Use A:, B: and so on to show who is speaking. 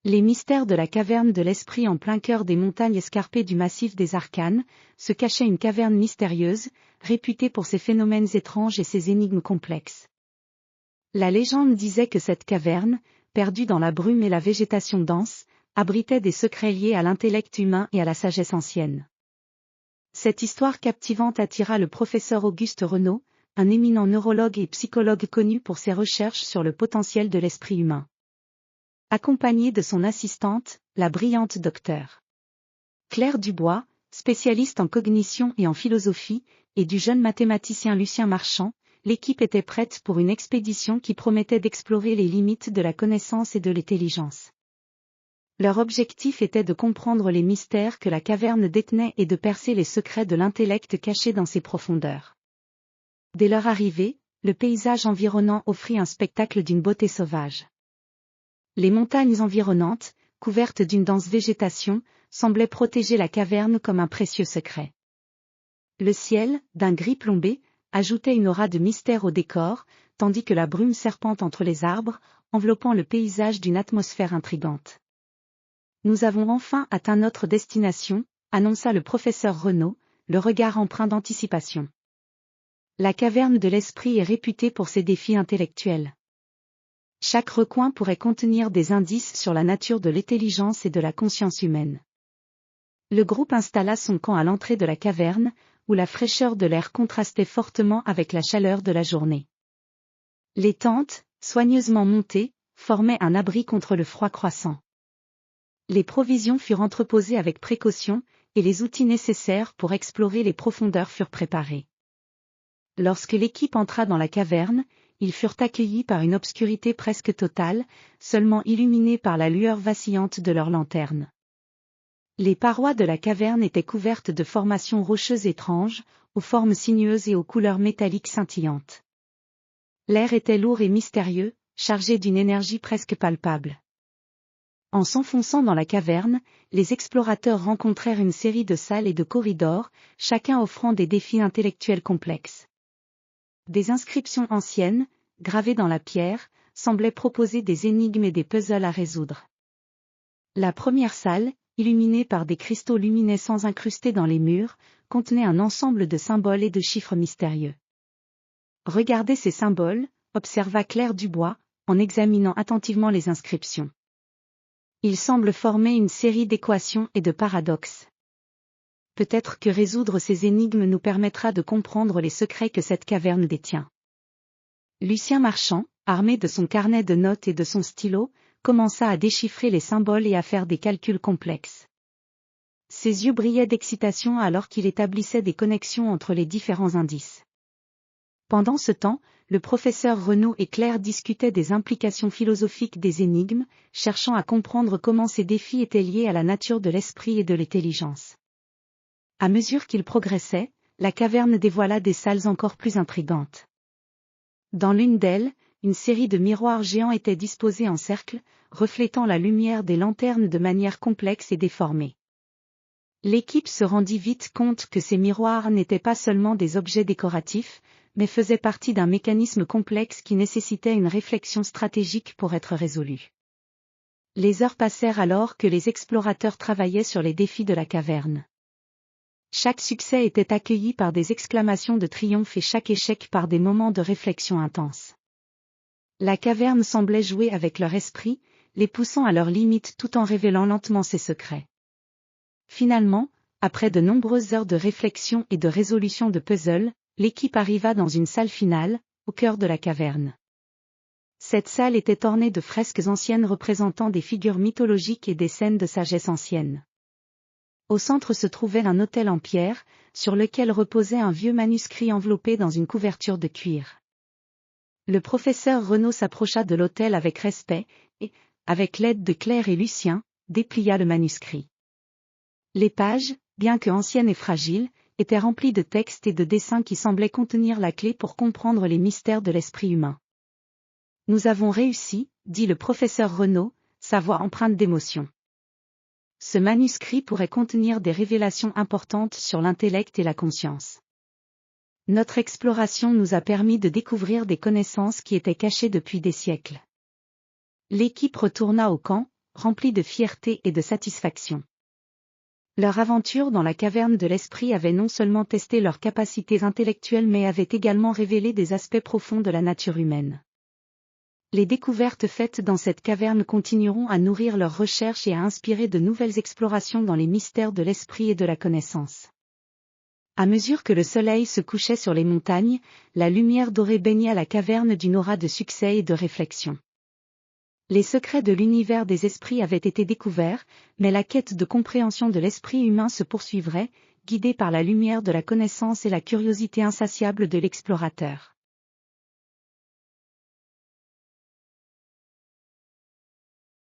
A: Les mystères de la caverne de l'Esprit. En plein cœur des montagnes escarpées du massif des Arcanes, se cachait une caverne mystérieuse, réputée pour ses phénomènes étranges et ses énigmes complexes. La légende disait que cette caverne, perdue dans la brume et la végétation dense, abritait des secrets liés à l'intellect humain et à la sagesse ancienne. Cette histoire captivante attira le professeur Auguste Renaud, un éminent neurologue et psychologue connu pour ses recherches sur le potentiel de l'esprit humain. Accompagné de son assistante, la brillante docteure Claire Dubois, spécialiste en cognition et en philosophie, et du jeune mathématicien Lucien Marchand, l'équipe était prête pour une expédition qui promettait d'explorer les limites de la connaissance et de l'intelligence. Leur objectif était de comprendre les mystères que la caverne détenait et de percer les secrets de l'intellect caché dans ses profondeurs. Dès leur arrivée, le paysage environnant offrit un spectacle d'une beauté sauvage. Les montagnes environnantes, couvertes d'une dense végétation, semblaient protéger la caverne comme un précieux secret. Le ciel, d'un gris plombé, ajoutait une aura de mystère au décor, tandis que la brume serpente entre les arbres, enveloppant le paysage d'une atmosphère intrigante. Nous avons enfin atteint notre destination, annonça le professeur Renaud, le regard empreint d'anticipation. La caverne de l'esprit est réputée pour ses défis intellectuels. Chaque recoin pourrait contenir des indices sur la nature de l'intelligence et de la conscience humaine. Le groupe installa son camp à l'entrée de la caverne, où la fraîcheur de l'air contrastait fortement avec la chaleur de la journée. Les tentes, soigneusement montées, formaient un abri contre le froid croissant. Les provisions furent entreposées avec précaution, et les outils nécessaires pour explorer les profondeurs furent préparés. Lorsque l'équipe entra dans la caverne, ils furent accueillis par une obscurité presque totale, seulement illuminés par la lueur vacillante de leurs lanternes. Les parois de la caverne étaient couvertes de formations rocheuses étranges, aux formes sinueuses et aux couleurs métalliques scintillantes. L'air était lourd et mystérieux, chargé d'une énergie presque palpable. En s'enfonçant dans la caverne, les explorateurs rencontrèrent une série de salles et de corridors, chacun offrant des défis intellectuels complexes. Des inscriptions anciennes, gravées dans la pierre, semblaient proposer des énigmes et des puzzles à résoudre. La première salle, illuminée par des cristaux luminescents incrustés dans les murs, contenait un ensemble de symboles et de chiffres mystérieux. Regardez ces symboles, observa Claire Dubois, en examinant attentivement les inscriptions. Ils semblent former une série d'équations et de paradoxes. Peut-être que résoudre ces énigmes nous permettra de comprendre les secrets que cette caverne détient. Lucien Marchand, armé de son carnet de notes et de son stylo, commença à déchiffrer les symboles et à faire des calculs complexes. Ses yeux brillaient d'excitation alors qu'il établissait des connexions entre les différents indices. Pendant ce temps, le professeur Renaud et Claire discutaient des implications philosophiques des énigmes, cherchant à comprendre comment ces défis étaient liés à la nature de l'esprit et de l'intelligence. À mesure qu'ils progressaient, la caverne dévoila des salles encore plus intrigantes. Dans l'une d'elles, une série de miroirs géants était disposés en cercle, reflétant la lumière des lanternes de manière complexe et déformée. L'équipe se rendit vite compte que ces miroirs n'étaient pas seulement des objets décoratifs, mais faisaient partie d'un mécanisme complexe qui nécessitait une réflexion stratégique pour être résolu. Les heures passèrent alors que les explorateurs travaillaient sur les défis de la caverne. Chaque succès était accueilli par des exclamations de triomphe et chaque échec par des moments de réflexion intense. La caverne semblait jouer avec leur esprit, les poussant à leurs limites tout en révélant lentement ses secrets. Finalement, après de nombreuses heures de réflexion et de résolution de puzzles, l'équipe arriva dans une salle finale, au cœur de la caverne. Cette salle était ornée de fresques anciennes représentant des figures mythologiques et des scènes de sagesse ancienne. Au centre se trouvait un autel en pierre, sur lequel reposait un vieux manuscrit enveloppé dans une couverture de cuir. Le professeur Renaud s'approcha de l'autel avec respect, et, avec l'aide de Claire et Lucien, déplia le manuscrit. Les pages, bien que anciennes et fragiles, étaient remplies de textes et de dessins qui semblaient contenir la clé pour comprendre les mystères de l'esprit humain. « Nous avons réussi, dit le professeur Renaud, sa voix empreinte d'émotion. Ce manuscrit pourrait contenir des révélations importantes sur l'intellect et la conscience. Notre exploration nous a permis de découvrir des connaissances qui étaient cachées depuis des siècles. » L'équipe retourna au camp, remplis de fierté et de satisfaction. Leur aventure dans la caverne de l'esprit avait non seulement testé leurs capacités intellectuelles mais avait également révélé des aspects profonds de la nature humaine. Les découvertes faites dans cette caverne continueront à nourrir leurs recherches et à inspirer de nouvelles explorations dans les mystères de l'esprit et de la connaissance. À mesure que le soleil se couchait sur les montagnes, la lumière dorée baignait la caverne d'une aura de succès et de réflexion. Les secrets de l'univers des esprits avaient été découverts, mais la quête de compréhension de l'esprit humain se poursuivrait, guidée par la lumière de la connaissance et la curiosité insatiable de l'explorateur.